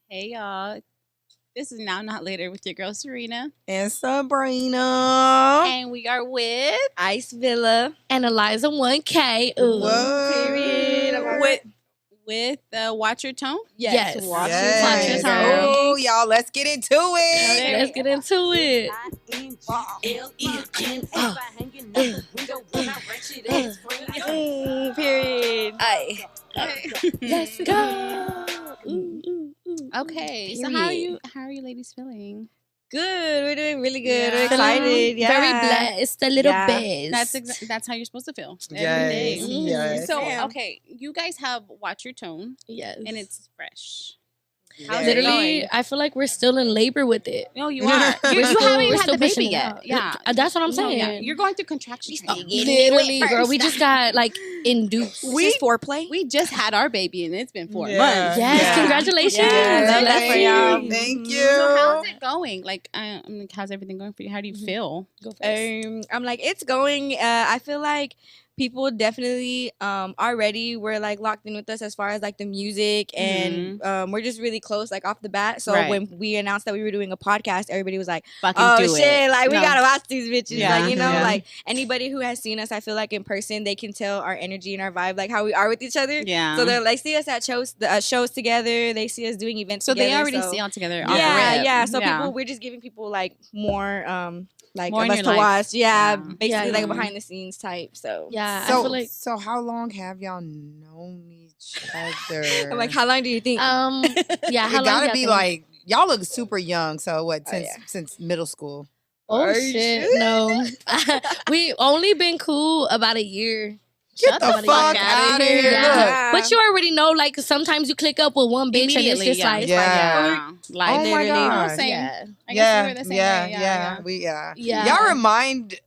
Hey y'all, this is Now Not Later with your girl Serena, And Sabrina. and we are with Ice Villa. And Eliza 1K. Ooh. What? Period. with Watch Your Tone. Yes. Watch Yes. Watch your tone. Oh, y'all, let's get into it. Let's get into it. Period. Aye. Let's go. Okay, so how are you ladies feeling? Good. We're doing really good. Yeah. We're excited. Yeah. Very blessed. A little Yeah. best. That's how you're supposed to feel every Yes, day. yes. So Damn. okay, you guys have Watch Your Tone, Yes. and it's fresh. Yes. How's it literally, going? I feel like we're still in labor with it. No, you are. You We're haven't we're even had still the baby pushing it yet. out. Yeah, That's what I'm No, saying. yeah. You're going through contraction. Literally, girl, we just got like induced. We foreplay. We just had our baby, and it's been 4 Yeah. months. Yes, Yeah. congratulations. Yeah, Yes, love that for y'all. Thank you. So how's it going? Like, how's everything going for you? How do you feel? Go first. I'm like, it's going. I feel like people definitely already were like locked in with us as far as like the music, and we're just really close like off the bat. So Right. when we announced that we were doing a podcast, everybody was like, Fucking oh do shit, it. like we No. gotta watch these bitches. Yeah. Like, you know, Yeah. like anybody who has seen us, I feel like in person, they can tell our energy and our vibe, like how we are with each other. Yeah. So they're like, see us at shows together. They see us doing events So together. they already so. see all together. off Yeah, rip. yeah. So people, we're just giving people like more, like More of in us your to life. watch. Yeah, Yeah. basically Yeah, like yeah. a behind the scenes type. So Yeah, I So, feel like so how long have y'all known each other? I'm like, how long do you think? yeah, how It long gotta y'all be think? like y'all look super young. So what? Oh, Since yeah. since middle school. Oh Are you shit, sure? no. We only been cool about a year. Get the Shut fuck the out of here! Yeah. Look. But you already know, like sometimes you click up with one bitch and it's just yeah. like, Yeah. Like, Oh my literally. God. Same. yeah, I guess Yeah, we were the same yeah, way. yeah, we yeah. yeah. Y'all remind us.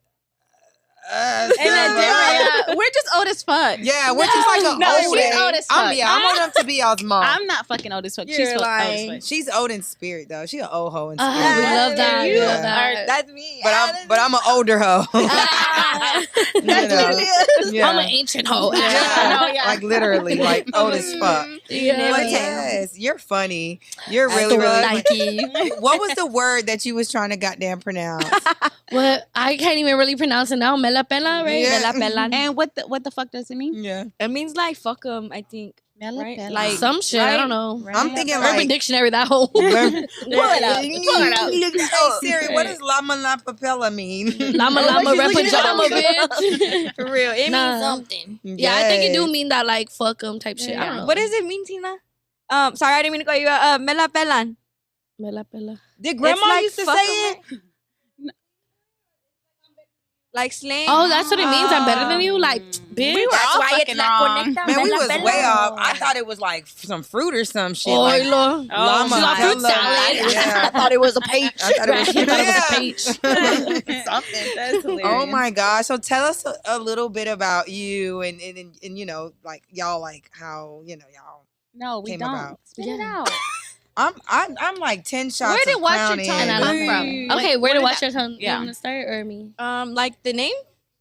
And then we're just old as fuck. Yeah, we're just like an No, old she's age. old as fuck. I'm old enough to be y'all's mom. I'm not fucking old as fuck. You're She's old as lying. fuck. She's old in spirit though. She an old hoe in spirit. We love that. You We love are, that. that's me. but I'm an older hoe. You That's know. what it is. Yeah. I'm an ancient hoe. Yeah, No, yeah. like literally, like old as fuck. Yeah. But yes, you're funny. You're I really, really. Thank you. What was the word that you was trying to goddamn pronounce? What I can't even really pronounce it now. Mela pela, right? Yeah. Mela pelan. And what the fuck does it mean? Yeah, It means like fuck 'em, I think. Mela Right? pela. Like- Some shit. I don't know. Right? I'm thinking Urban like. Dictionary, that whole. Pull it up. Hey Siri, what does lama la papella mean? Llama Oh, llama she's looking it repajama, up. bitch. For real. It Nah. means something. Yeah, I think it do Yes. mean that, like, fuck 'em type shit. I don't know. What does it mean, Tina? Sorry, I didn't mean to call you Mela pelan. Mela pela. Did Grandma grandma like used to fuck say 'em, it? Like slang. Oh, that's what it means. I'm better than you, like, bitch. We were That's all why it's fucking la wrong. conecta. Man, we Mela was pela. way off. I thought it was like some fruit or some shit. Oh, like Lord. llama She got fruit Pella. salad. Yeah. I thought it was a peach. I thought it was, Right. yeah. Peach. Something. That's hilarious. Oh my gosh! So tell us a little bit about you and you know like y'all like how you know y'all. No, we came don't. about. Spit it Yeah. out. I'm like 10 shots. Where did of Watch Your Crown Tone in. And I come love from? from. Okay, Like, where to did watch that- your tongue? Yeah. You want to start or me? Like the name?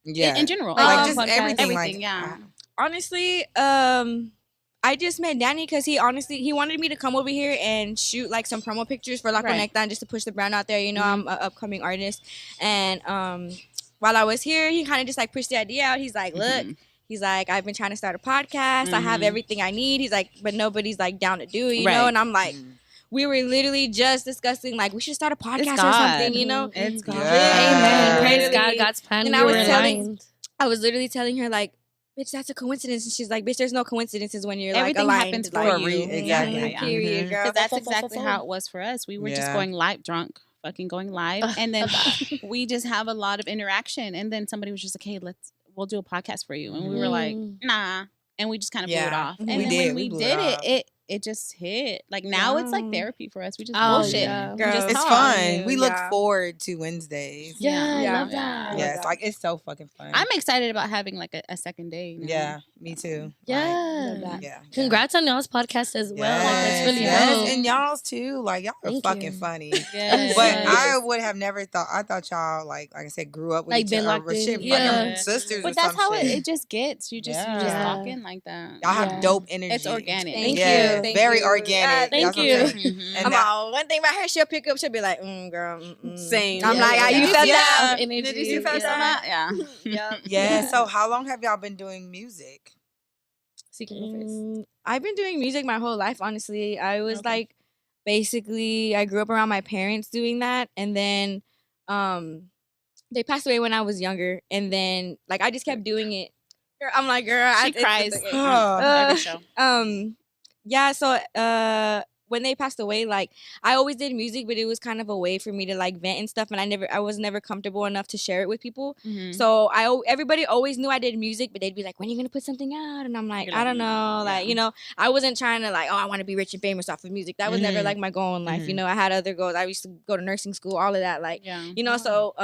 Yeah, In general. like just podcast. everything. Like, Everything, yeah. Honestly, I just met Danny because he wanted me to come over here and shoot like some promo pictures for La Right. Conecta just to push the brand out there. You know, I'm an upcoming artist, and while I was here, he kind of just like pushed the idea out. He's like, look. Mhm. He's like, I've been trying to start a podcast. I have Mhm. everything I need. He's like, but nobody's like down to do it, you Right. know? And I'm like, we were literally just discussing like we should start a podcast or God. something, you know? It's God. Yeah. Amen. Praise Literally. God. God's plan. And we I was were telling- aligned. I was literally telling her like, bitch, that's a coincidence. And she's like, bitch, there's no coincidences when you're Everything like aligned. happens for like, a reason. Exactly. Yeah, yeah, yeah. Period, Mhm. girl. Because that's exactly how it was for us. We were just Yeah. going live drunk, fucking going live. And then we just have a lot of interaction. And then somebody was just like, hey, we'll do a podcast for you. And we were like, nah. And we just kind of blew it Yeah. off. And We then did. when We we blew did it it just hit. Like now it's like Yeah. therapy for us. We just Oh, bullshit. yeah. We just Girl. It's talk. fun. We look Yeah. forward to Wednesdays. Yeah, I Yeah. love that. Yeah, it's like it's so fucking fun. I'm excited about having like a second day. now. Yeah, me too. Yeah. that. Yeah. Congrats on y'all's podcast as well. Like, that's really yes. dope. And y'all's too. Like y'all are Thank fucking you. funny. Yes. But Yes. I would have never thought. I thought y'all like I said grew up with Like, each been other. locked in. Shit, Yeah. fucking sisters. But or that's some how shit. it just gets. You just Yeah. talking like that. Y'all have Yeah. dope energy. It's organic. Thank Yes. Yeah, Thank very you. organic. Thank That's what you. I'm saying. Mhm. And I'm that- all, one thing about her, she'll pick up, she'll be like, girl, Same. I'm Yeah, like, yeah, you yeah. felt Yeah. that? Energy. Did you feel Yeah. that? Yeah. Yeah. So how long have y'all been doing music? Secret no face. I've been doing music my whole life, honestly. I was Okay. like, basically, I grew up around my parents doing that. And then they passed away when I was younger. And then, like, I just kept doing it. Girl, I'm like, girl, She it's cries okay. every show. Yeah, so when they passed away, like I always did music, but it was kind of a way for me to like vent and stuff, and I was never comfortable enough to share it with people. Mhm. So everybody always knew I did music, but they'd be like, "When are you gonna put something out?" And I'm like, You're "I like, don't know." "No, Like, yeah." you know, I wasn't trying to like, "Oh, I want to be rich and famous off of music." That was never Mhm. like my goal in life. You Mhm. know, I had other goals. I used to go to nursing school, all of that. Like, Yeah. you know, so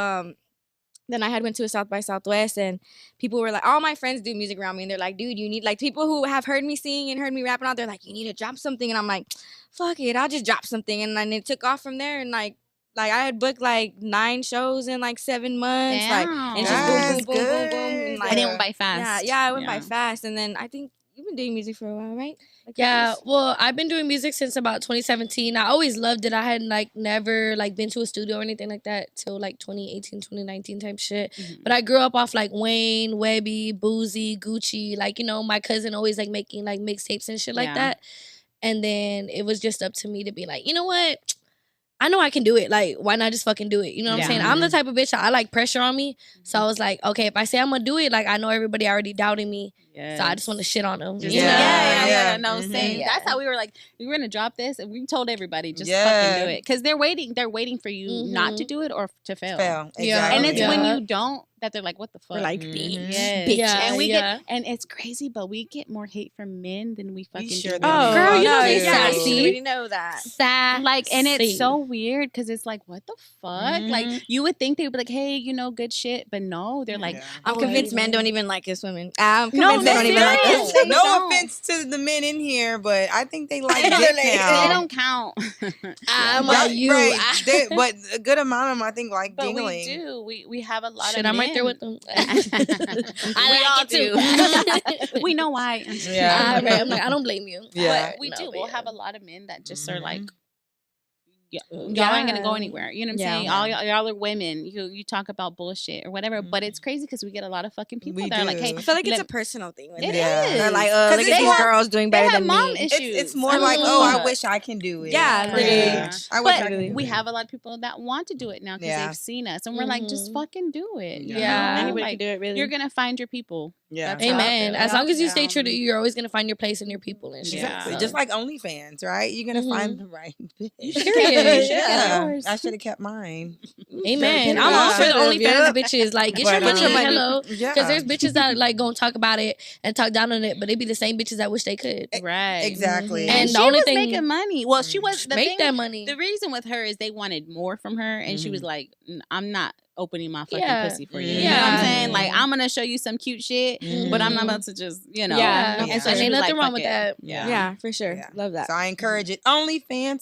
then I had went to a South by Southwest, and people were like, all my friends do music around me, and they're like, dude, you need, like, people who have heard me sing and heard me rapping out, they're like, you need to drop something, and I'm like, fuck it, I'll just drop something, and then it took off from there, and like I had booked like 9 shows in like 7 months, like, and just That's boom, boom, boom, boom, boom, good. and like, And it went by fast. yeah, it went by fast, and then I think you've been doing music for a while, right? Like, Yeah, well, I've been doing music since about 2017. I always loved it. I had like never like been to a studio or anything like that till like 2018, 2019 type shit. Mhm. But I grew up off like Wayne, Webby, Boozy, Gucci. Like, you know, my cousin always like making like mixtapes and shit like Yeah. that. And then it was just up to me to be like, you know what? I know I can do it. Like, why not just fucking do it? You know what Yeah. I'm saying? I'm the type of bitch that I like pressure on me. So I was like, okay, if I say I'm gonna do it, like I know everybody already doubting me. So I just want to shit on them. Just you know? Yeah. No, Mhm. same. Yeah. That's how we were like, we were gonna drop this, and we told everybody just Yeah. fucking do it, because they're waiting. They're waiting for you not to do it or to fail. Fail. Yeah. Exactly. And it's Yeah. when you don't that they're like, what the fuck? we're like, Mhm. yes. bitch. Yeah, And we yeah. get, and it's crazy, but we get more hate from men than we fucking sure do. do. women. Girl, you know no, they yeah, sassy. you already know that. Sassy. Like, and it's so weird because it's like, what the fuck? Like, you would think they would be like, hey, you know, good shit, but no, they're like, Yeah. I'm Oh, convinced yeah. men don't even like us women. I'm No, convinced they don't even like serious. us. They No don't. offense to the men in here, but I think they like dick they now. don't count. I'm Right, like you. right. But a good amount of them, I think, like But dingling. we do. We have a lot Shit, of I'm right there men. with them. We all do. We know why. Yeah. I'm like, I don't blame you. Yeah. But we No, do. but We'll yeah. have a lot of men that just are Mhm. like, y'all Yeah. ain't gonna go anywhere. You know what I'm Yeah. saying? All y'all are women. You talk about bullshit or whatever. But it's crazy because we get a lot of fucking people We that are like, hey, do. I feel like it's let- a personal thing. With It it. Yeah. is. They're like, 'Cause look it's at these more- girls doing they better have than mom me. issues. It's more like, oh, I wish I can do it. Yeah, Pretty literally. much. I wish I But could do we it. have a lot of people that want to do it now because Yeah. they've seen us, and we're like, just Mhm. fucking do it. you Yeah. know? Anybody Like, can do it, really. you're gonna find your people. Yeah. That's how I Amen. feel. As long as you stay Yeah. true to you, you're always gonna find your place and your people and shit. Exactly. Yeah. Just like OnlyFans, right? You're gonna find the right bitch. Period. Yeah. yours. I should have kept mine. Amen. Yeah. I'm all for the Should've, OnlyFans yeah. bitches. Like, get But, your money. Hello. Yeah. Because there's bitches that like gonna talk about it and talk down on it, but it be the same bitches that wish they could. Right. Exactly. And And she the only was thing- making money. Well, she was the Make thing. that money. The reason with her is they wanted more from her, and she was like, I'm not opening my fucking Yeah. pussy for you. You know what I'm Yeah. saying? Like, I'm gonna show you some cute shit, but I'm not about to just, you know. Yeah. And so And she ain't was nothing like, wrong fuck with it. that. Yeah. Yeah, for sure. Yeah. Love that. So I encourage it. OnlyFans.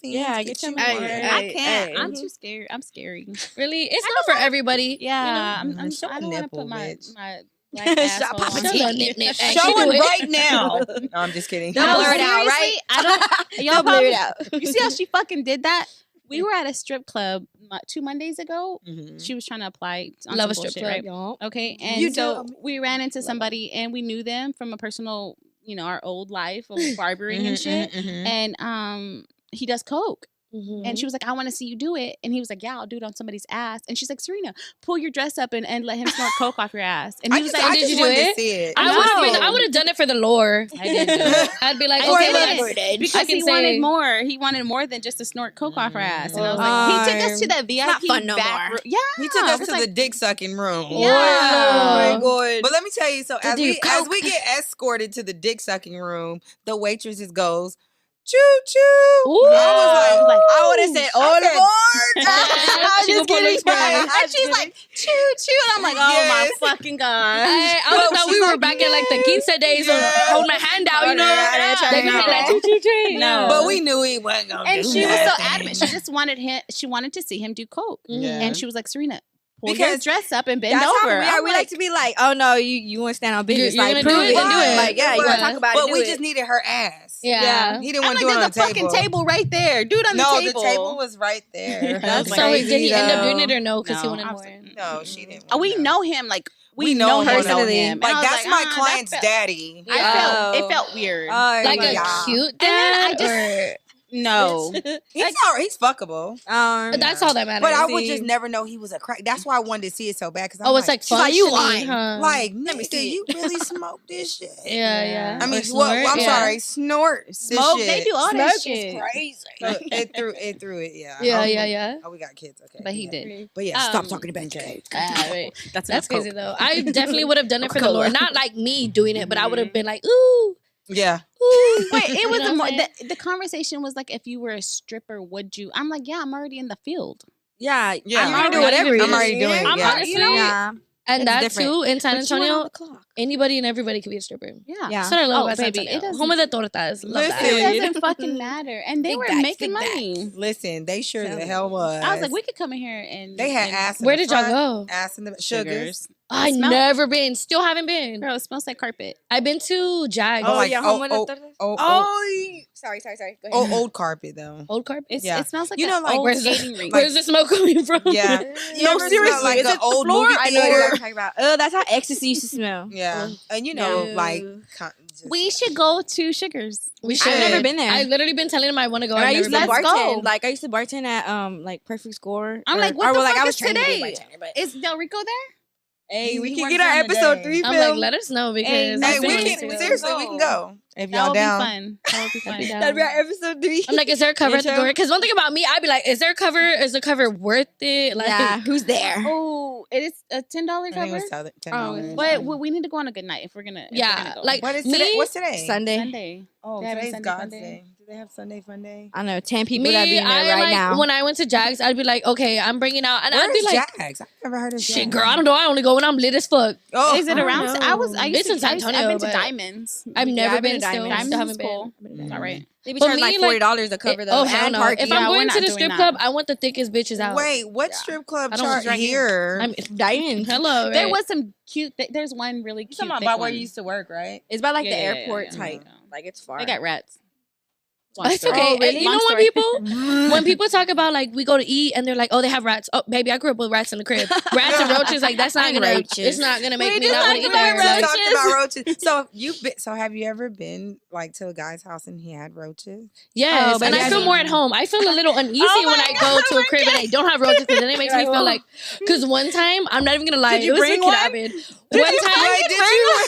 Yeah, get your money. one. Hey, I can't. hey. I'm too scared. I'm scary. Really, it's not for everybody. Yeah, Mhm. I'm, Show I a don't want to nipple, put my bitch. my black asshole Show on Show TV. the nip nip. Hey, Show she do it right now. No, I'm just kidding. Don't blur it out, right? seriously, I don't. Y'all Don't blur it probably- out. You see how she fucking did that? We were at a strip club 2 Mondays ago. Mhm. She was trying to apply on Love a some strip bullshit, club, right? y'all. Okay, and You so do. we ran into somebody, and we knew them from a personal, our old life of barbering and shit. And he does coke. And she was like, I want to see you do it. And he was like, yeah, I'll do it on somebody's ass. And she's like, Serena, pull your dress up and let him snort coke off your ass. And he was like, I did just you do wanted it? to see it. I would have done it for the lore. I didn't do it. I'd be like, I okay, didn't. well, I Because can he say- wanted more. He wanted more than just to snort coke off her ass. And I was like, he took us to the VIP not fun no back more. room. Yeah. He took us It's to like- the dick sucking room. Yeah. But let me tell you, so as do we coke. get escorted to the dick sucking room, the waitresses goes, choo choo. Ooh. I was like, I would have said, all said- aboard. I She was gonna just pull kidding. express. And she's like, choo choo. And I'm like, oh Yes. my fucking God. Hey, I would thought we were back in like the quince days of Yes. holding my hand out, you know? They be like, choo choo choo. No. but we knew he wasn't gonna And do she was so that. adamant. She just wanted to see him do coke. Yeah. And she was like, Serena, pull your Because dress up and bend That's how over. we are. I'm We like to be like, oh no, you want to stand on business? You're Like, gonna prove do it, then do it. Like, yeah, you want to Right. talk about it. But do we it. just needed her ass. Yeah. He didn't I'm want to like, do it on there's the a fucking table right there, dude. On No, the table. the table was right there. That's So crazy, did he end up doing though. it or no? Because he No, wanted more. absolutely. No, she didn't. Oh, we want know him. Like we know know him. him. Personally. And Like I was that's my that client's felt- daddy. I felt Oh. it felt weird. Oh, Like my a God. cute then I dad, no, He's fuckable. or that's all that matters. But I would just never know he was a crack. That's why I wanted to see it so bad. Cause I'm Oh, it's like She's like, you functioning, lying. huh? like, Let me nigga, see it. you really smoke this shit. Yeah, yeah. I mean, Or well, snort, I'm yeah. sorry, snort this smoke. shit. They do all that shit. crazy. So it threw it. Yeah. Yeah, Oh, yeah. Oh, we got kids. Okay. But he yeah. did. But yeah, Um, stop talking about cake. Wait, That's crazy though. I definitely would have done it for the Coca-Cola. Lord. Not like me doing it, but I would have been like, ooh, Yeah. ooh. Wait, it was You know a more, what I'm saying? the conversation was like, if you were a stripper, would you? I'm like, yeah, I'm already in the field. Yeah, Yeah. I'm already I'm doing whatever. already it is, already doing it, know? yeah. Honestly, you know? Yeah. And It's that different. too in San But you were on Antonio, the clock. anybody and everybody could be a stripper. Yeah. Yeah. That's what I love Oh, about San baby, it Antonio. doesn't- Home of the tortas. Love Listen. that. It doesn't fucking matter, and they Big were bags, making big bags. money. Listen, they sure Tell the me. hell was. I was like, we could come in here and They had and ass. In Where the did y'all front, go? Ass in the sugars. sugars. I Smell- never been. Still haven't been. Bro, it smells like carpet. I've been to Jags. Oh, like, yeah, oh, home of the oh, tortas? Oh, Sorry. Go ahead. old carpet though. Old carpet. It's, It smells like You know, an like, old where's the- skating rink. Where's the smoke coming from? Yeah. You No, ever smell seriously, like is an it the old floor? movie I know theater? what you're talking about. That's how ecstasy used to smell. Yeah, and you know, No. like We should go to Sugars. We should. I've never been there. I've literally been telling him I want to go. And I I've used never to been. Let's bartend. go. Like I used to bartend at like Perfect Score. I'm or- like, what or, the well, fuck I was is training to be a today? bartender, but Is Del Rico there? hey, we He can works get our on the episode day. 3 I'm film. like, let us know because Hey, Hey, I've we been Definitely. can wanting to. seriously we can go if That y'all would down. be fun. That would be fun. I'd be down. That'd be our episode 3. I'm like, is there a cover at the Intro? door? Because one thing about me, I'd be like, is there a cover? Is the cover worth it? Like, yeah, who's there? Oh, it is a $10 I think it cover. was $10. But we need to go on a good night if we're gonna. if we're yeah, gonna go. like What is me, today? What's today? Sunday. Sunday. Oh, They have a today's Sunday God's fun day. Day. Do they have Sunday fun day? I know 10 people me, that be in there I right like now. when I went to Jags, I'd be like, okay, I'm bringing out, and Where I'd be is like, Jags? I've never heard of Jags. shit, girl, I don't know. I only go when I'm lit as fuck. Oh, Is it I around? don't I was. know. I used It's to. in San I've Antonio, been to but Diamonds. I've never I've been been. to Still, Diamonds. still Diamonds haven't is cool. been. It's all right. They be For charging me, like like, $40 to cover though, Oh hell and no! parking. If Yeah, I'm we're going not to the doing strip that. club, I want the thickest bitches out. Wait, what Yeah. strip club I don't chart right here? I'm Diamonds. hello. There right? was some cute. There's one really You cute. talking about thick by where one. you used to work, right? It's by like Yeah, the yeah, airport yeah, type. yeah. Like it's far. They got rats. It's okay. Oh, really? You know Long when story. when people talk about like we go to eat and they're like, oh, they have rats. Oh, baby, I grew up with rats in the crib. Rats and roaches, like that's not And gonna. roaches. It's not gonna make We me just not want talked to eat about that. We Like, just talked about roaches. So you've been. So have you ever been like to a guy's house and he had roaches? yes, Oh, but and I that's- feel more at home. I feel a little uneasy Oh when my I go to a crib and I don't have roaches because then it makes me Like, feel oh. like. Because one time, I'm not even gonna lie, Did you it was bring a one? kid.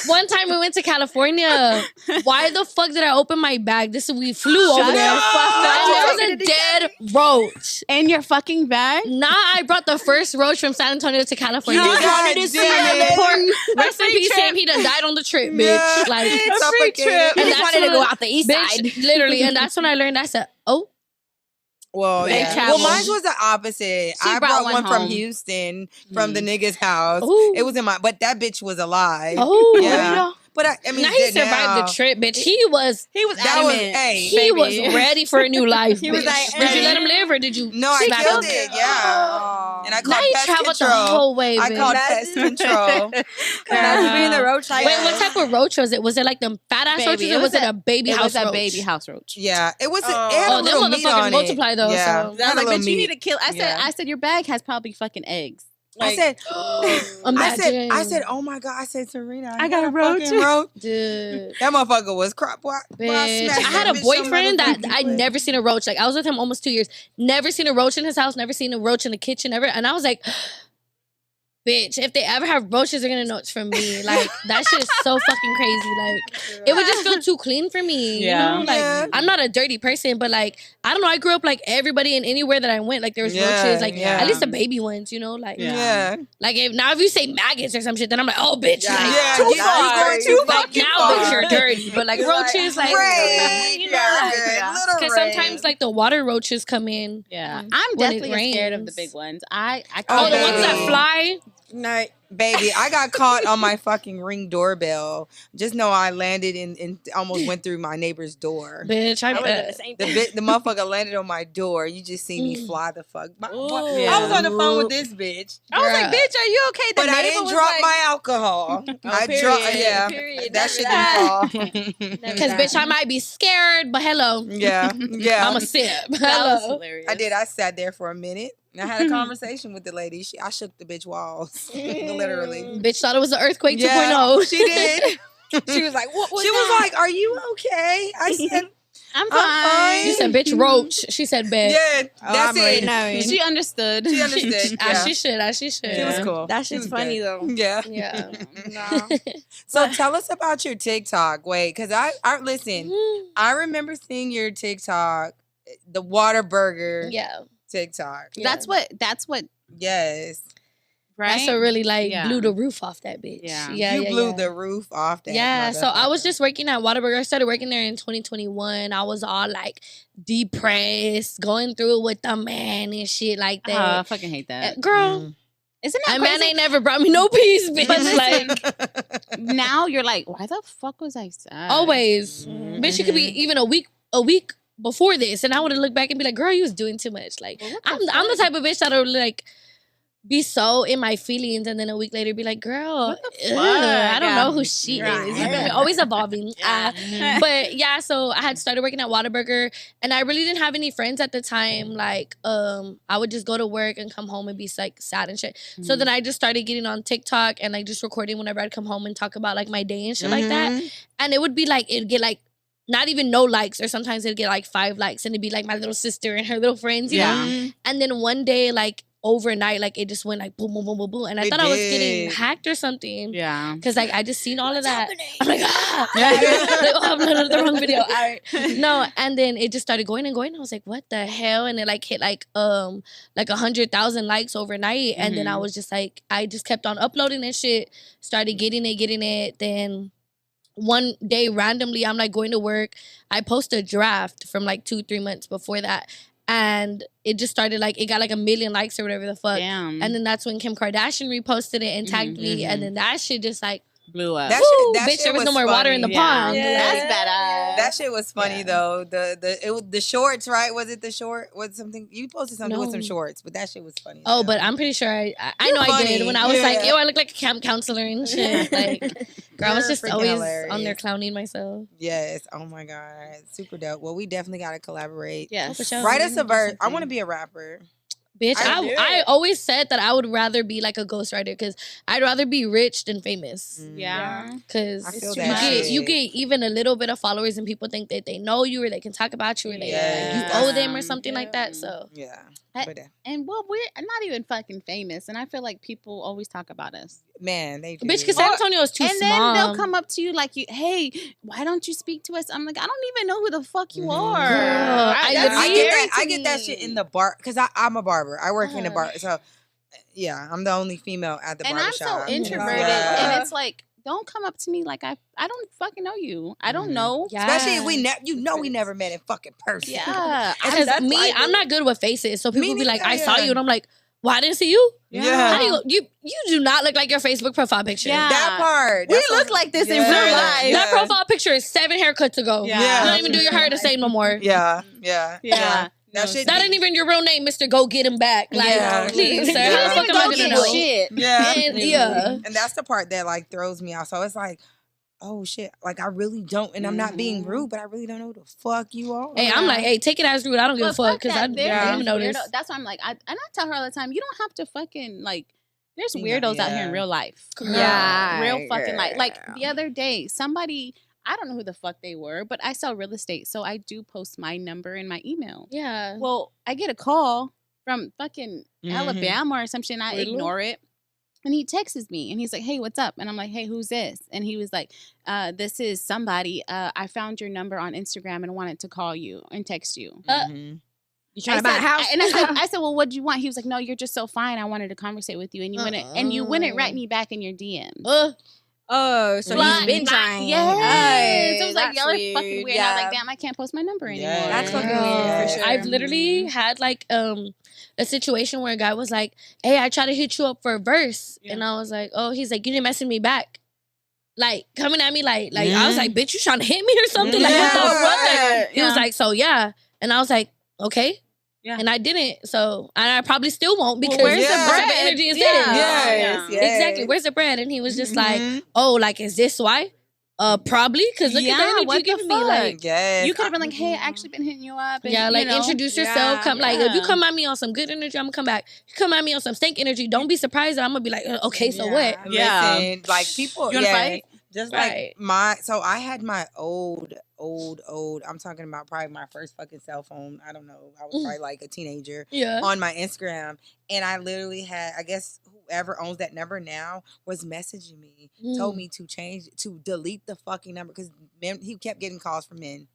One time we went to California. Why the fuck did I open my bag? We flew over Shut there. the fuck And up. there was a dead roach. In your fucking bag. Nah, I brought the first roach from San Antonio to California. You wanted to see it. Poor, rest in peace, Sam. He done died on the trip, bitch. Like, It's a free suffocated. trip. I And just that's wanted to when go out the east side. bitch, literally. And that's when I learned. I said, oh, Well, They yeah. travel. Well, mine was the opposite. She I brought brought one one from home. Houston from the nigga's house. Ooh. It was in my, but that bitch was alive. oh, Yeah. But I mean, Now he dead survived now. the trip, bitch. He was That was, hey, he was ready for a new life. He was bitch. like, did you eh. let him live or did you? no, I smack killed him? it. Yeah, and I Now called he pest traveled the control. whole way, I bitch. called pest control. That's being the roach Like, like Wait, what type of roach was it? Was it like them fat ass Baby, roaches it or was was it a baby It house was a roach? baby house roach. Yeah, it was. Oh. It had Oh, a them little meat motherfuckers on multiply it. though, Yeah, so- I It had was a like, little but you meat. need to kill. Yeah. I said, your bag has probably fucking eggs. I said, Imagine. I said, oh my god! I said, Serena, I got a roach. fucking roach. Dude. That motherfucker was crap. Boy, Bitch. I smacked I had that a bitch so boyfriend that motherfucking I'd quick. never seen a roach. Like I was with him almost 2 years. Never seen a roach in his house, never seen a roach in the kitchen, ever. And I was like, bitch, if they ever have roaches, they're gonna know it's from me. Like that shit is so fucking crazy. Like it would just feel too clean for me. Yeah. You know? Like Yeah. I'm not a dirty person, but like I don't know. I grew up like everybody and anywhere that I went, like there was Yeah, roaches. Like yeah. at least the baby ones, you know? Like Yeah, like if you say maggots or some shit, then I'm like, oh bitch. Yeah. Like, yeah, Too you far. going too like fucking now far. bitch, you're dirty. But like roaches, like Right. you know, Yeah, like, good. Little because red. sometimes like the water roaches come in. Yeah, Mm. I'm When it definitely scared of the rains. big ones. I Oh, the Okay. ones that fly. No, Baby, I got caught on my fucking Ring doorbell. Just know I landed and almost went through my neighbor's door. Bitch, I I would have done the bet. same The thing. the motherfucker landed on my door. You just see me fly the fuck. Ooh. I was on the phone with this bitch. I was like, Girl. bitch, are you okay? The But I neighbor didn't was drop like, my alcohol. I period, dropped, yeah. period, That never shit that. didn't fall. Because, bitch, I might be scared, but hello. Yeah, yeah. I'm a sip. That was Hello. hilarious. I did. I sat there for a minute. And I had a conversation with the lady. I shook the bitch walls, literally. Bitch thought it was an earthquake Yeah, 2.0. she did. She was like, what was She was that? like, "Are you okay?" I said, I'm fine. You said, bitch, roach. She said, bet. "Yeah, that's I'm already it." knowing. She understood. She understood. As Yeah. she should, as she should. She was Yeah. cool. That She shit's was funny good. though. Yeah. Yeah. No. So tell us about your TikTok. Wait, because I listen. I remember seeing your TikTok, the Whataburger Yeah. TikTok. Yeah. That's what Yes, right. That's what really like Yeah. blew the roof off that bitch. Yeah. you blew the roof off that. Yeah, so I was motherfucker. just working at Whataburger. I started working there in 2021. I was all like depressed, going through it with the man and shit like I that. fucking hate that. Girl, Isn't that that crazy? man ain't never brought me no peace, bitch. Like Now you're like, why the fuck was I sad? always, Mhm. bitch. You could be even a week before this, and I would have looked back and be like, girl, you was doing too much. Like Well, what I'm the the type of bitch that'll like be so in my feelings, and then a week later be like, girl, What the ugh, fuck? I don't Yeah. know who she Right. is. You feel me? Always evolving. But yeah, so I had started working at Whataburger, and I really didn't have any friends at the time. Like, I would just go to work and come home and be like sad and shit. So then I just started getting on TikTok and like just recording whenever I'd come home and talk about like my day and shit like that. And it would be like it'd get like not even no likes, or sometimes it'd get like 5 likes, and it'd be like my little sister and her little friends, you know. Yeah. And then one day, like overnight, like it just went like boom, boom, boom, boom, boom, and I It thought I was getting did. hacked or something. Yeah. Cause like I just seen all of that. happening? I'm like, ah, like, oh, I'm looking at the wrong video. All right, no, and then it just started going and going. I was like, what the hell? And it like hit like 100,000 likes overnight, and then I was just like, I just kept on uploading and shit. Started getting it. Then one day randomly, I'm like going to work. I post a draft from like 2-3 months before that, and it just started like it got like 1 million likes or whatever the fuck. Damn. And then that's when Kim Kardashian reposted it and tagged me, and then that shit just like, blew up. That woo, shit- that bitch, shit there was no was more water in the funny. pond. Yeah. That's Like, better. That shit was funny Yeah. though. It was the shorts, right? Was it the short? Was something you posted something with some No. shorts? But that shit was funny. Oh, though. but I'm pretty sure I You're know I did funny. when I was like, Yeah. yo, I look like a camp counselor and shit. Like, girl, I was You're just freaking always on hilarious. there clowning myself. Yes. Oh my god, super dope. Well, we definitely gotta collaborate. Yes. for sure. Write us a Do verse. I something. want to be a rapper. Bitch, I do. I always said that I would rather be like a ghostwriter because I'd rather be rich than famous. Yeah. Because I you feel get, that you shit. get even a little bit of followers and people think that they know you or they can talk about you or they Yes. you owe them or something like that. Yeah. So Yeah. I- But And well, we're not even fucking famous, and I feel like people always talk about us. man, they do. bitch, because San Antonio is too and small. then they'll come up to you like, hey, why don't you speak to us? I'm like, I don't even know who the fuck you are. Girl, I That's I literally- get scary that. I to get that me. shit in the bar because I'm a barber. I work in the Uh-huh. bar, so yeah, I'm the only female at the And I'm barbershop. so introverted, Yeah. and it's like, don't come up to me like I don't fucking know you. I don't Mhm. know. Yeah. Especially if we never met in fucking person. Yeah. Because That's me, why I I'm do- not good with faces. So Me people be like, neither, I saw yeah. you. And I'm like, well, I didn't see you. Yeah. How do you do not look like your Facebook profile picture. Yeah. That part. We That's look what- like this in Yeah. real life. That profile picture is 7 haircuts ago. Yeah. You don't even do your hair the same no more. Yeah, yeah, Yeah. That No, shit. That ain't even your real name, Mr. Go Get Him Back. Like, Yeah. please, sir. Yeah. How the You fuck didn't am I go gonna get know? shit. Yeah. And yeah. And that's the part that like throws me off. So it's like, oh shit, like I really don't, and I'm not being rude, but I really don't know who the fuck you are. Hey, I'm like, hey, take it as rude. I don't give a But fuck because I that, don't there even is notice. weirdo- That's why I'm like, and I tell her all the time, you don't have to fucking like. There's You know, weirdos out here yeah. in real life. Yeah, real fucking life. Like girl. the other day, somebody, I don't know who the fuck they were, but I sell real estate, so I do post my number in my email. Yeah. Well, I get a call from fucking Mhm. Alabama or some shit, and I Really? ignore it. And he texts me, and he's like, "Hey, what's up?" And I'm like, "Hey, who's this?" And he was like, "This is somebody. I found your number on Instagram and wanted to call you and text you." Mhm. You trying to buy a house? And I said, "Well, what do you want?" He was like, "No, you're just so fine. I wanted to conversate with you, and you wouldn't, and you wouldn't write me back in your DMs." Oh, so he's been trying. Yes. It was like, That's y'all are fucking weird. And I was like, Yeah. damn, I can't post my number anymore. Yeah. That's fucking Yeah. weird for sure. I've literally had like a situation where a guy was like, "Hey, I tried to hit you up for a verse," and I was like, "Oh," he's like, "You didn't message me back." Like coming at me like I was like, "Bitch, you trying to hit me or something?" Like what the fuck? He was like, "So yeah," and I was like, "Okay." Yeah. And I didn't, so and I probably still won't because where's the what type of bread? energy is Yeah. this? Yes, yes. Exactly. Where's the bread? And he was just like, Mhm. "Oh, like is this why?" Probably because look at the energy what you the giving me. fuck? Like, Yes. You could have been like, hey, I actually been hitting you up. And, yeah, like you know, introduce yourself. Yeah, Come like if you yeah. come at me on some good energy, I'm gonna come back. You come at me on some stank energy, don't be surprised that I'm gonna be like, okay, so what? Yeah. Listen, like people, You wanna yeah, fight? just Right. like so I had my old, I'm talking about probably my first fucking cell phone. I don't know. I was probably like a teenager Yeah. on my Instagram. And I literally had, I guess whoever owns that number now was messaging me, told me to delete the fucking number because he kept getting calls from men.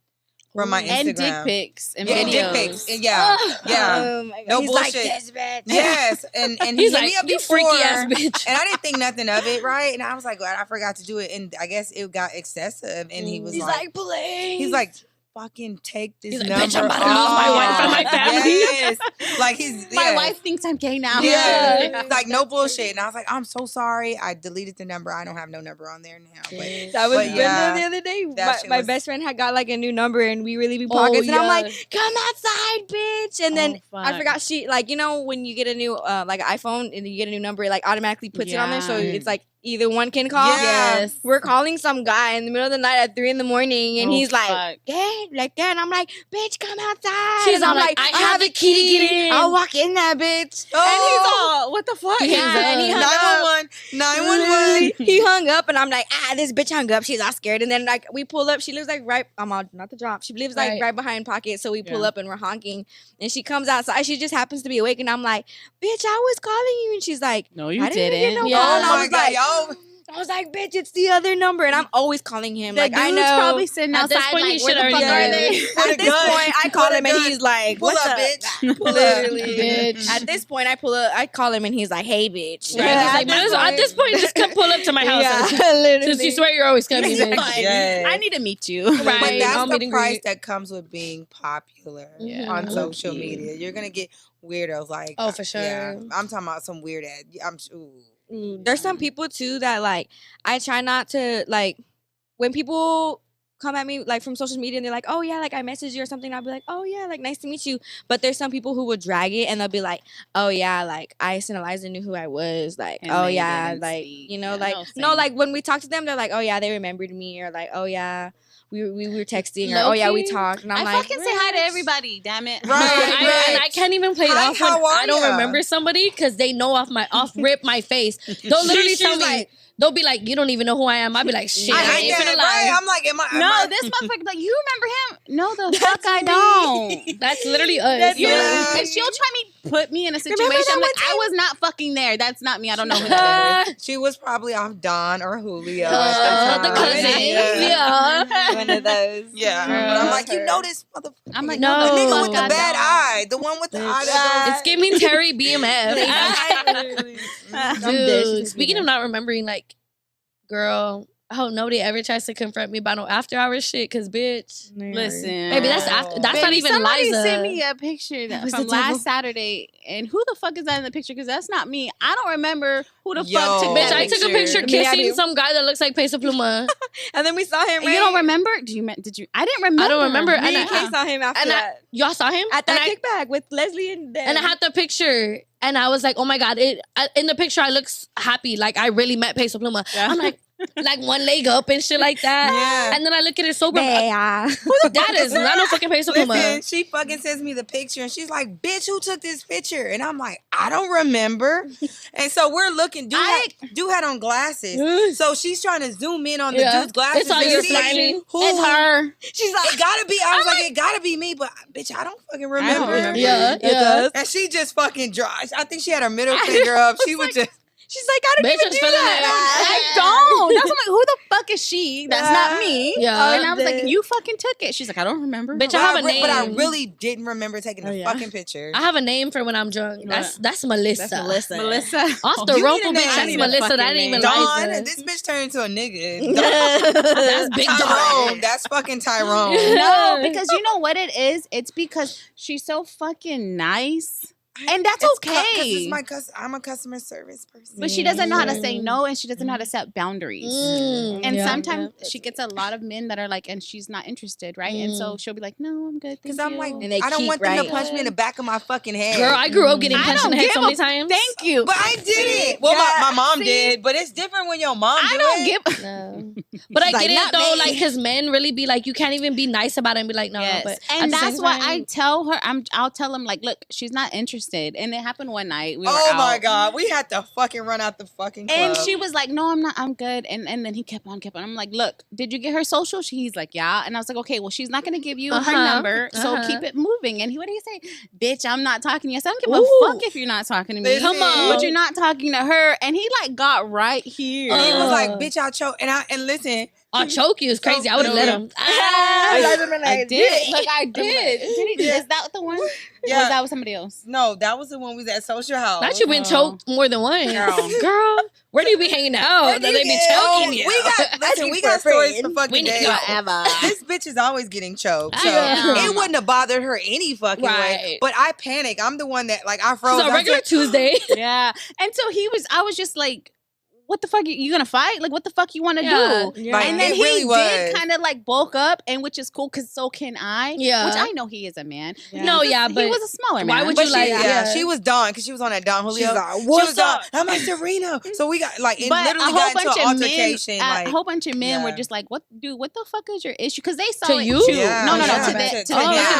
From my Instagram. And dick pics and Yeah, videos. dick pics. And yeah. Oh my God. No He's bullshit. like, this bitch. Yes. And he He's hit like, me up you before. freaky ass bitch. And I didn't think nothing of it, right? And I was like, God, I forgot to do it. And I guess it got excessive. And he was He's like, please. he's like, fucking take this He's like, number bitch, I'm about to lose my wife and my family. Yes. Like he's My yeah. wife thinks I'm gay now. Yeah. Like no bullshit. And I was like, I'm so sorry. I deleted the number. I don't have no number on there now. But That was But Brenda yeah, the other day. that My, shit my was- best friend had got like a new number and we really be pockets. And I'm like, yeah. come outside, bitch. And then Oh, I fuck. forgot she, like, you know, when you get a new, like iPhone and you get a new number, it like automatically puts it on there. So Yeah. it's like either one can call. Yeah. Yes. We're calling some guy in the middle of the night at 3 a.m. and Oh, he's like, fuck. yeah, like that. And I'm like, bitch, come outside. She's and I'm all like, like, I have a key to get in. I'll walk in there, bitch. Oh. And he's all, what the fuck? He hangs Yeah, and he up. hung up. 911. He hung up and I'm like, this bitch hung up. She's all scared. And then like we pull up. She lives like right. I'm out, not the drop. She lives like Right. right behind Pocket. So we pull Yeah. up and we're honking. And she comes outside. She just happens to be awake. And I'm like, bitch, I was calling you. And she's like, No, you I didn't didn't. get no Yeah. call. Oh And I my was God, like, y'all. I was like, bitch, it's the other number. And I'm always calling him. The Like I dude's know. probably sitting At this outside point, he like, where should the already fuck are know. they? With a At this gun. point, I call With a him and gun. he's like, Pull what's up, up? bitch. Pull up. Literally. Bitch. At this point, I pull up. I call him and he's like, hey, bitch. Right. He's like, at this point, just come pull up to my house. Yeah, literally. Since you swear you're always coming, bitch. Exactly. Yes. I need to meet you. Right. But I'll that's meet the and price greet. that comes with being popular Yeah. on social Low-key. media. You're gonna get weirdos like Oh, for Yeah, sure. I'm talking about some weird ad. There's some people too that like I try not to like when people come at me like from social media and they're like, oh yeah, like I messaged you or something, I'll be like, oh yeah, like nice to meet you. But there's some people who will drag it and they'll be like, oh yeah, like Ice and Eliza knew who I was, like And oh they yeah, didn't like speak. you know, Yeah, like no, no, same. like when we talk to them, they're like, oh yeah, they remembered me, or like oh yeah, we were texting, or oh yeah, we Low-key, talk, and I'm I like, fucking say hi to "Bitch." everybody. Damn it. Right. And I can't even play it Hi, off when how are I don't ya? remember somebody because they know off rip my face. They'll literally She's tell me, like- they'll be like, you don't even know who I am. I'll be like, shit, I I ain't ain't get finna it lie. right. I'm like, am I? No, this motherfucker like, you remember him? No, the fuck I don't. That's literally us. That's You know, Yeah. and she'll try me, put me in a Remember situation. that I'm like, one I was not fucking there. That's not me. I don't know who that is. She was probably off Don or Julio. The at the time. cousins. Yeah. One of those. Yeah. Girl. But I'm like, you know this motherfucker. I'm like, No. no, The the nigga fuck with the I bad don't. eye. The one with the eye that It's giving Terry BMF. I'm dead. She's Dude, speaking of not remembering, like, girl, I hope nobody ever tries to confront me about no after hours shit, cause bitch. Listen, Maybe that's after. That's Baby, not even somebody Liza. sent me a picture That was from the devil. last Saturday, and who the fuck is that in the picture? Because that's not me. I don't remember who the Yo. fuck took Bitch, that I took a picture Me, I kissing do. some guy that looks like Peso Pluma. And then we saw him. You don't remember? Did you? I didn't remember. I don't remember. Me And and Kay saw him after and I- that. Y'all saw him? At that and kickback with Leslie and them. and I had the picture, and I was like, "Oh my god!" In the picture, I look happy, like I really met Peso Pluma. Yeah. I'm like one leg up and shit like that. Yeah. And then I look at it sober. Yeah. That is not no fucking Peso Listen, Pluma. she fucking sends me the picture and she's like, bitch, who took this picture? And I'm like, I don't remember. And so we're looking, dude had on glasses. So she's trying to zoom in on the Yeah. dude's glasses. It's all and your see smiling. who- It's her. She's like, it gotta be. I was like, it gotta be me, but bitch, I don't fucking remember. remember. Yeah, It yeah. does. And she just fucking dry. I think she had her middle finger up. She was just She's like, I don't Bitch even was do feeling that. I don't. That's I'm like, who the fuck is she? That's not me. Yeah. And I was like, you fucking took it. She's like, I don't remember. Bitch, But I have a but I name. really didn't remember taking a fucking picture. I have a name for when I'm drunk. That's Melissa. That's Melissa. Melissa. Off the You rope, need a bitch. name. I That's need a Melissa. fucking That ain't even name. Dawn, Liza. this bitch turned into a nigga. That's Big Tyrone. Dawn. That's fucking Tyrone. No, because you know what it is? It's because she's so fucking nice. And that's It's okay. I'm a customer service person. But she doesn't know how to say no, and she doesn't know how to set boundaries. And Yeah. sometimes she gets a lot of men that are like, and she's not interested, right? And so she'll be like, no, I'm good. Because Thank I'm like, you. And they I don't keep, want them right? to punch me in the back of my fucking head. Girl, I grew up getting I punched in don't the head so give many a- times. Thank you. But I did it. Well, my mom see? did, but it's different when your mom I do don't it. give. No. But I She's like, get it "Not though, me." like, because men really be like, you can't even be nice about it and be like, no. Yes. But And at the that's same why time- I tell her, I'll tell him, like, look, she's not interested. And it happened one night. We were Oh my out. God, we had to fucking run out the fucking club. And she was like, no, I'm not, I'm good. And then he kept on. I'm like, look, did you get her social? He's like, yeah. And I was like, okay, well, she's not going to give you her number. So keep it moving. And what did he say? Bitch, I'm not talking to you. I said, I don't give a fuck if you're not talking to me. Listen. Come on. But you're not talking to her. And he like got right here. He was like, bitch, I'll choke. And listen, I'll choke you is crazy. I would have let him. I did. Look, I did. Did he? Yeah. Is that the one? Yeah. Or was that with somebody else? no, that was the one we was at Social House. Not you been choked more than once. Girl. Where do you be hanging out? Where That do you they be get- choking you. We got, listen, think we for got a stories friend. for fucking We need days. to go. Forever. This bitch is always getting choked. So Yeah. it wouldn't have bothered her any fucking way. Right. But I panic. I'm the one that, like, I froze. It's a I regular said, Tuesday. Yeah. And so I was just like, what the fuck? You gonna fight? Like, what the fuck you want to Yeah. do? Like, And then it he really did was. kind of like bulk up, and which is cool because so can I. Yeah. Which I know he is a man. No, yeah, He but was a smaller man. why would But you she, like? yeah, she was Dawn because she was on that Don Julio. She's like, She what's was Dawn. up? I'm like, Serena. So we got, like, it But literally a got whole into bunch an of men, altercation. Like, a whole bunch of men were yeah. just like, "What, dude? What the fuck is your issue?" Because they saw To it you? too. Yeah, No, yeah. to the I was guy. gonna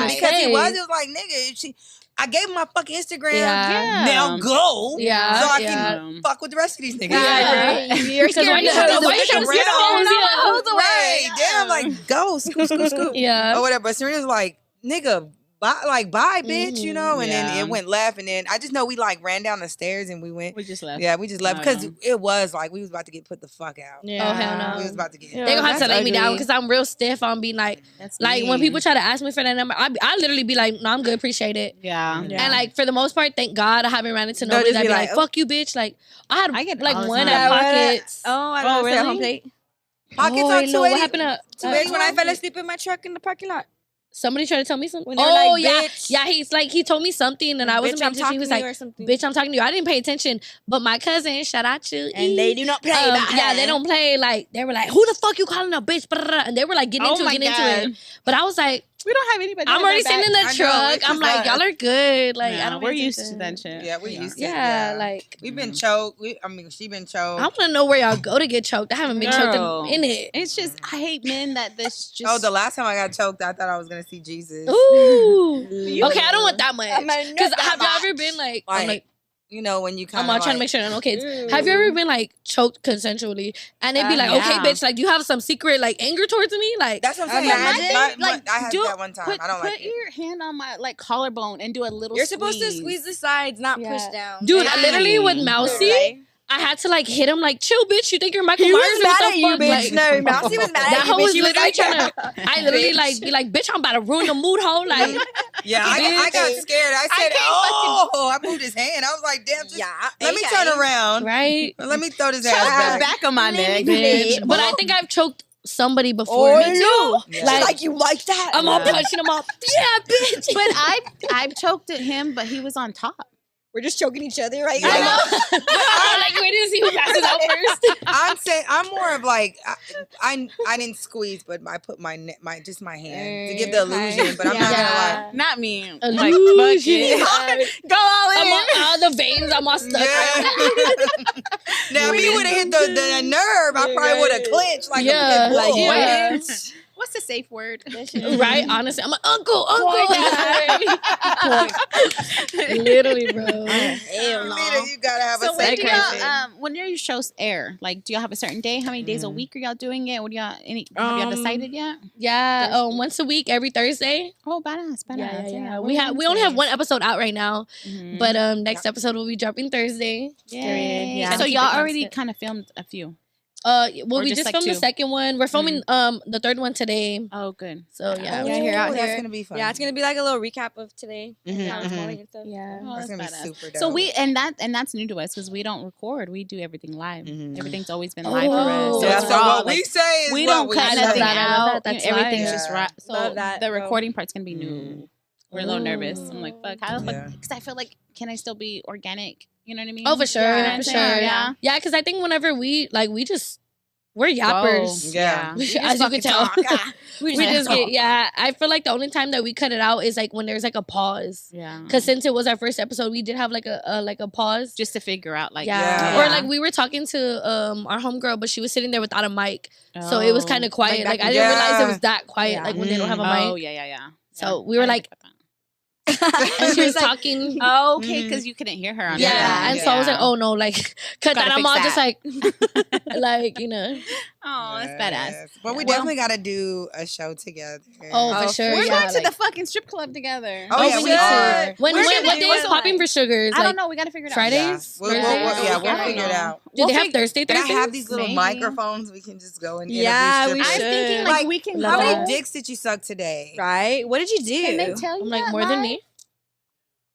say, because say. it was like, nigga, I gave him my fucking Instagram. Yeah. Now go. Yeah, So I yeah. can fuck with the rest of these niggas. Yeah. You're Because why scared you to trying lose to- why you trying to skip the hoes? Yeah. Right. Damn, like, go, scoop. Yeah. Or whatever. But Serena's like, nigga, bye, bitch, you know? And then Yeah. it went left. And then I just know we, like, ran down the stairs and we went. We just left. Yeah, we just left Oh, because yeah. it was like we was about to get put the fuck out. Oh, hell no. We was about to get. Yeah. They gonna have to That's lay me down ugly. because I'm real stiff on being like when mean. people try to ask me for that number, I literally be like, no, I'm good, appreciate it. Yeah. Yeah. And like for the most part, thank God I haven't ran into They'll nobody just that be be like, like, "Oh." fuck you, bitch. Like I I had get it like all the one time. at Yeah, Pockets. Oh, I Oh, know. really? Home plate. Pockets Oh, on no, what 280. happened to Bitch, when I fell asleep in my truck in the parking lot. somebody tried to tell me something? When they were Oh like, yeah, "Bitch." yeah. He's like he told me something and I wasn't Bitch, paying I'm attention. talking He was to you like, or something. bitch, I'm talking to you. I didn't pay attention, but my cousin, shout out to And they do not play about yeah, her. they don't play. Like they were like, who the fuck you calling a bitch? And they were like getting into it. But I was like, We don't have anybody. I'm already sitting in the I know, truck. it's I'm just like, us. y'all are good. Like I don't. We're pay used to attention. that shit. Yeah, we used to. Yeah, like we've been choked. She been choked. I want to know where y'all go to get choked. I haven't been Girl. choked in it. It's just I hate men that this just. Oh, the last time I got choked, I thought I was gonna see Jesus. Ooh. You- Okay, I don't want that much. I mean, Because not that have y'all ever much. been like, Like, I'm like, you know when you kind I'm of trying to make sure I know kids. Have you ever been like choked consensually and they'd be like, Yeah. okay, bitch, like do you have some secret like anger towards me? Like That's what I'm saying. Imagine, I had that one time. I don't like Put it. your hand on my like collarbone and do a little. You're supposed to squeeze the sides, not Yeah. push down. dude, Yeah. literally with Mousy, Right? I had to like hit him like, chill, bitch. You think you're Michael He Myers? was or what mad the at you, fuck? bitch. Like, No, Mousy was mad that at you, hoe bitch. was She was literally like, trying to. I literally like be like, bitch, I'm about to ruin the mood, hoe. Like, Yeah, I got scared. I said, I moved his hand. I was like, damn, just, yeah. let me turn around. right, Let me throw this Choke ass the back. back of my neck, bitch. bitch. But I think I've choked somebody before. Oh, Me too. no. Yeah. She's like, you like that? I'm all Yeah. punching him off. Yeah, bitch. But I've choked at him, but he was on top. We're just choking each other right Yeah. now. I'm like, wait to see who passes out first. I'm saying I'm more of like I didn't squeeze, but I put my hand to give the illusion. But I'm not gonna lie. Not me. Illusion. Like, fuck it. Go all I'm in. on all the veins. I'm all stuck. Yeah. Now if he would have hit the nerve, I probably would have clinched like Yeah, a pit bull. like, yeah. What's the safe word? Right? Honestly, I'm like, uncle. Literally, bro. Hell no. Lita, you gotta have So a when safe do person. y'all when do your shows air? Like, do y'all have a certain day? How many days a week are y'all doing it? What do y'all have y'all decided yet? Yeah, once a week, every Thursday. Oh, badass. Yeah. We only have one episode out right now, but next episode will be dropping Thursday. Yeah. So Keep y'all it already constant. kind of filmed a few. Well, Or we just just like filmed the two? second one. We're filming the third one today. Oh, good. So yeah. Yeah, here, out Ooh, that's here. gonna be fun. Yeah, it's gonna be like a little recap of today. Mhm, How it's mhm. going and stuff. Yeah. Oh, That's that's gonna be badass. super dope. So and that's new to us because we don't record. We do everything live. Mhm. Everything's always been live for us. Oh. So Yeah, it's so raw. what we Like, say is we what don't we cut say. nothing I love out. that. That's Everything's live. just Yeah. raw. So Love that, the bro. recording part's gonna be Mhm. new. We're a little nervous. I'm like, fuck, how the fuck? Yeah. Because I feel like, can I still be organic? You know what I mean? Oh, for sure, You know what I'm for saying? sure. Yeah. Yeah, because I think whenever we're yappers. Go. Yeah. As you can tell. We just talk. get, I feel like the only time that we cut it out is like when there's like a pause. Yeah. Because since it was our first episode, we did have like a pause. Just to figure out, like, Yeah. Yeah. Or like we were talking to our homegirl, but she was sitting there without a mic. So it was kind of quiet. Like Like I didn't realize Yeah. it was that quiet, Yeah. like when they don't have a Oh, mic. yeah. So we were like, and she was talking. Oh, okay, Mhm. because you couldn't hear her on Yeah. there. And so I was like, oh no, like cut Gotta that. I'm fix all that. just like like, you know. Oh, that's badass. Yes. But we Well- definitely gotta do a show together. Oh, Oh, for sure. We're yeah, going to like- the fucking strip club together. Oh, yeah, we we need to. are. When We're what gonna day do is it popping like- for sugars? I Like don't know. We got to figure it out. Fridays? We'll Thursdays? we'll I figure don't it know. out. Do they have fig- Thursday? And I Thursdays? have these little Maybe. microphones. We can just go and Yeah, interview we strippers. I'm thinking should. like we can Love How that. many dicks did you suck today? Right? What did you do? Can they tell you I'm like that more than live? me.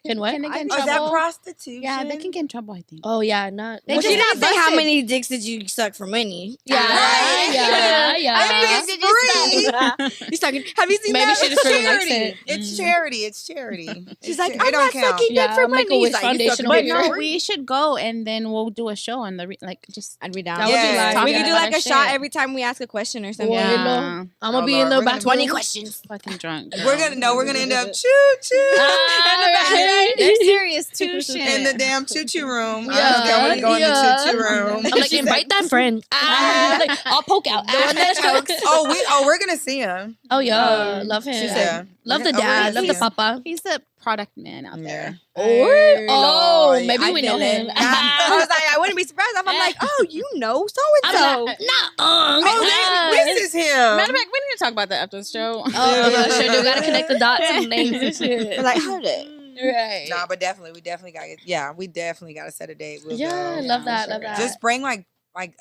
Can what? Can they get in Oh, is that trouble? prostitution? Yeah, they can get in trouble, I think. Oh yeah, not. They Well, just she got didn't say how busted. many dicks did you suck for money. Yeah, Right. yeah. I think it's free. He's talking. Have you seen Maybe that? she just really likes charity. it. It's charity. It's charity. She's It's like, it I'm don't not count. sucking dick Yeah, for Make a money. Wish He's like, you Foundation sucking over But dick here. no, for free? we should go and then we'll do a show on the like just. I'd be down. That would be Yeah. live. We Yeah. could do About like our a shot shit. every time we ask a question or something. Yeah. Yeah, I'm gonna Oh, be in Lord, the we're gonna back. 20 questions. fucking drunk. We're girl. gonna end up choo choo Ah, They're serious too. Shit. in the damn choo choo room. Yeah, I want to go in yeah. the choo choo room. I'm like, invite that friend. Like, I'll poke out. The one that chokes. We're gonna see him. Oh yeah, love him. She said, Love the we're gonna dad. Love see the him. papa. He's the product man out there. Oh, Lord, maybe I we know feel it. him. I was like, I wouldn't be surprised if I'm like, oh, you know so and I'm so. like, Oh, this is him. Matter of fact, we need to talk about that after the show. Oh, yeah, sure do. Gotta connect the dots and names and shit. Like, how did it? Right. Nah, but we definitely got to set a date. We'll Yeah, go. love that, love that. Just bring like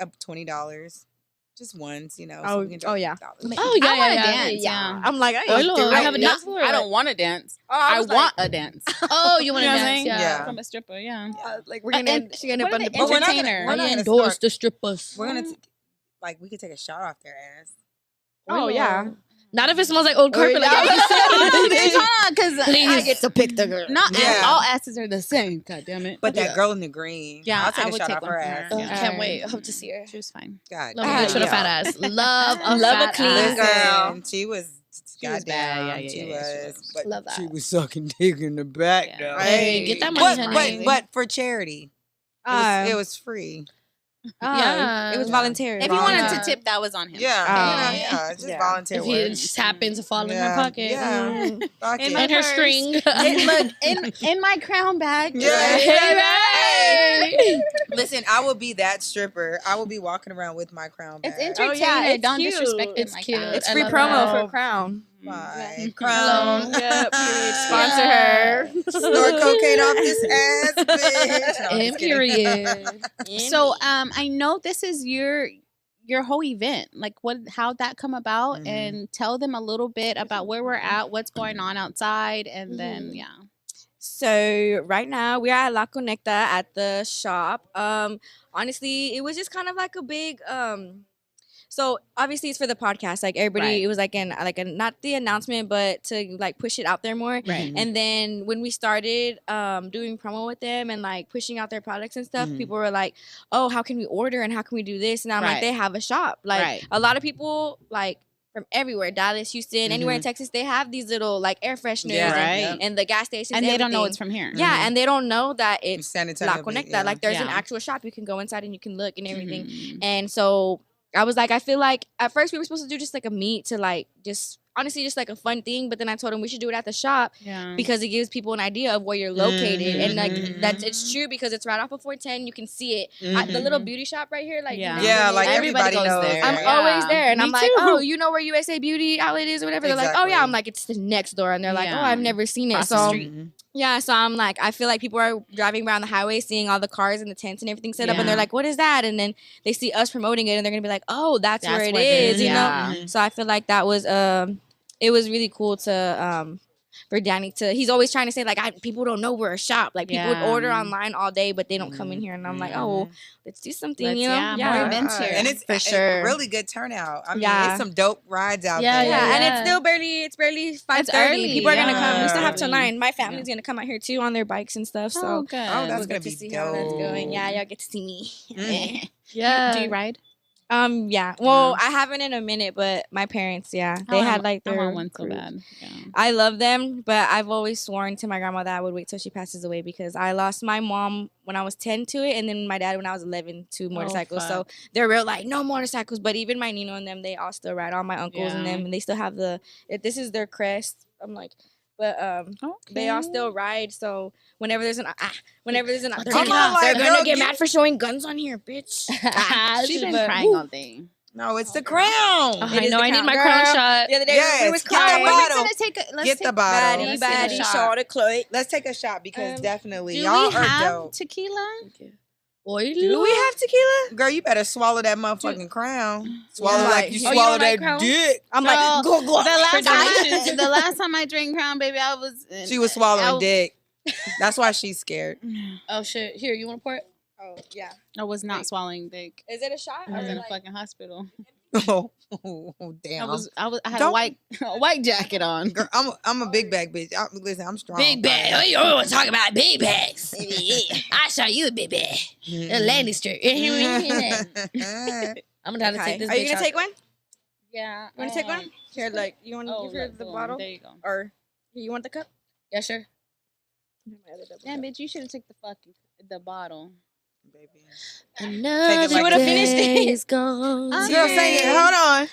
up $20, just once, you know. Oh, we can oh, yeah. $20. Oh yeah, I wanna yeah, dance. yeah. I'm like, Oh, Lord, I have a dance not- floor. I don't want to dance. Oh, I was want a dance. Oh, you want You to know what I'm dance? saying? Yeah. Yeah. From a stripper, yeah. like we're gonna And she gonna what up are on the the But we're not entertainer? gonna- we're not I gonna endorse start- the strippers. We're gonna we could take a shot off their ass. Oh yeah. Not if it smells like old carpet. Like yeah. you said. Because Please. I get to pick the girl. not Yeah. all asses are the same. God damn it. But that Yeah. girl in the green, Yeah, I'll take I a would shot take off one her from ass. her. Oh, Yeah. can't wait. I hope to see her. She was fine. God, Love Ah, a bitch with a yeah. fat ass. Love a Love a fat clean ass. girl. Listen, she was She was bad. goddamn. Yeah, She she was. was. But Love that. she was sucking dick in the back Yeah. though. Hey, get that money, honey. But for charity, it was free. Yeah. It was voluntary. If you wanted Yeah. to tip, that was on him. Yeah, it's just Yeah. volunteer If work. he just happens to fall in her Yeah. pocket. Yeah. Mm. Fuck In it. my And her purse. string. Look in my crown bag. Yeah. Hey. Listen, I will be that stripper. I will be walking around with my crown bag. It's Oh, entertaining. yeah, it's Don't cute. disrespect it It's like cute. that. It's I free love promo that. for Crown. My crown. Yep. Sponsor Yeah. her. Snort cocaine off this ass, bitch. No, I'm And just kidding. period. So I know this is your whole event. Like how'd that come about? Mhm. And tell them a little bit about where we're at, what's going on outside, and then Mhm. yeah. So right now we are at La Conecta at the shop. Honestly, it was just kind of like a big so obviously it's for the podcast. Like everybody, Right. it was like not the announcement, but to like push it out there more. Right. And then when we started doing promo with them and like pushing out their products and stuff, Mhm. people were like, "Oh, how can we order and how can we do this?" And I'm Right. like, "They have a shop. Like Right. a lot of people like from everywhere, Dallas, Houston, anywhere in Texas, they have these little like air fresheners Yeah, Right. and the gas stations, And they don't know everything. it's from here. Yeah, and they don't know that it's San La Antonio, Conecta. yeah. Like there's an Yeah. actual shop you can go inside and you can look and everything. Mhm. And so I was like, I feel like at first we were supposed to do just like a meet to like just honestly just like a fun thing, but then I told him we should do it at the shop because it gives people an idea of where you're located, and like that's it's true because it's right off of 410. You can see it at the little beauty shop right here. Like like everybody goes knows there. I'm always there, and Me I'm like, too. oh, you know where USA Beauty Outlet is or whatever. They're like, oh yeah. I'm like, it's the next door, and they're like, oh, I've never seen it. Across the street. Yeah, so I'm like, I feel like people are driving around the highway, seeing all the cars and the tents and everything set up, and they're like, what is that? And then they see us promoting it, and they're gonna be like, oh, that's where it is, you know? So I feel like that was it was really cool to for Danny to, he's always trying to say like, people don't know we're a shop. Like people would order online all day, but they don't come in here, and I'm like, oh, let's do something, you know? More events here. And it's for sure a really good turnout. I mean, it's some dope rides out there. Yeah, and it's still barely 5:30. People are gonna come. We still have till 9. My family's gonna come out here too on their bikes and stuff. So good. Oh, that's we'll gonna get be to see dope. how that's going. Yeah, y'all get to see me. Do you ride? Yeah. Well, I haven't in a minute, but my parents, they had like their I want one so group. bad. Yeah. I love them, but I've always sworn to my grandma that I would wait till she passes away because I lost my mom when I was 10 to it, and then my dad when I was 11 to motorcycles. So they're real like, no motorcycles. But even my Nino and them, they all still ride. All my uncles and them, and they still have this is their crest. I'm like, but they all still ride. So whenever there's an they're gonna get mad for showing guns on here, bitch. She's been crying all day. No, it's the crown. I know. I need my crown shot. The other day we was crying. Get the bottle. Baddie, shot a cloy. Let's take a shot because definitely Do y'all we are have dope. tequila? Do we have tequila? Girl, you better swallow that motherfucking crown. Swallow like you Oh, you swallow don't like that Crown? dick. I'm Girl, like, go. The last time I drank Crown, baby, I was. She was swallowing dick. That's why she's scared. Oh shit! Here, you want to pour it? Oh yeah. I was not swallowing dick. Is it a shot? I was in a fucking hospital. Oh, damn. I had a white jacket on. Girl, I'm a big bag bitch. Listen, I'm strong. Big bag. Oh, you always talk about big bags. I saw you a big bag. A Lannister. I'm gonna take this. Are you gonna take one? Yeah. You wanna take one? Here, like you want to give her the bottle? There you go. Or you want the cup? Yeah, sure. Yeah, bitch, you should have took the bottle. Baby. Another You would've finished it. day's gone. Girl, sing it. Hold on.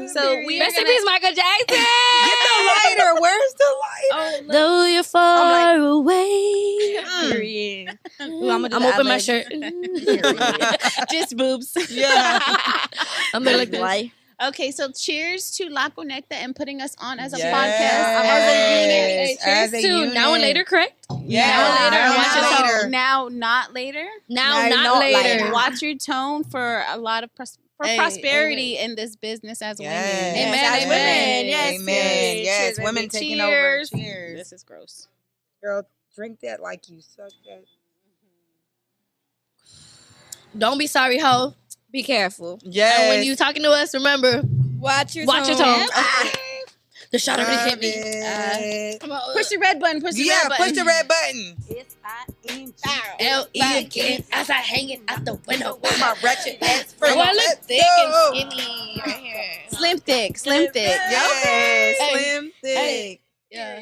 So we Rest in peace, Michael Jackson. Get the lighter. Where's the lighter? Though you're far away. Period. Ooh, I'm open my shirt. just boobs. Yeah. I'm gonna like this. Okay, so cheers to La Conecta and putting us on as a Yes. podcast. As a unit. As a Cheers to unit. now and later, correct? Yeah. Now, not later. Now, not later. Like, watch your tone for a lot of prosperity in this business as women. Yes. As Amen. women. Yes. Amen. Cheers. Yes. Cheers, Women baby. taking over. Cheers. Cheers. This is gross. Girl, drink that like you suck that. Don't be sorry, ho. Be careful. Yes. And when you talking to us, remember, Watch your watch your tone. tone. The shot already hit me. Push the red button. Push the red button. push the red button. L-E again as I hang it out the window. With my wretched ass Oh, friend. I look Let's thick go. and skinny right here. Slim thick. Slim thick. Yes. Hey. Slim thick. Yeah.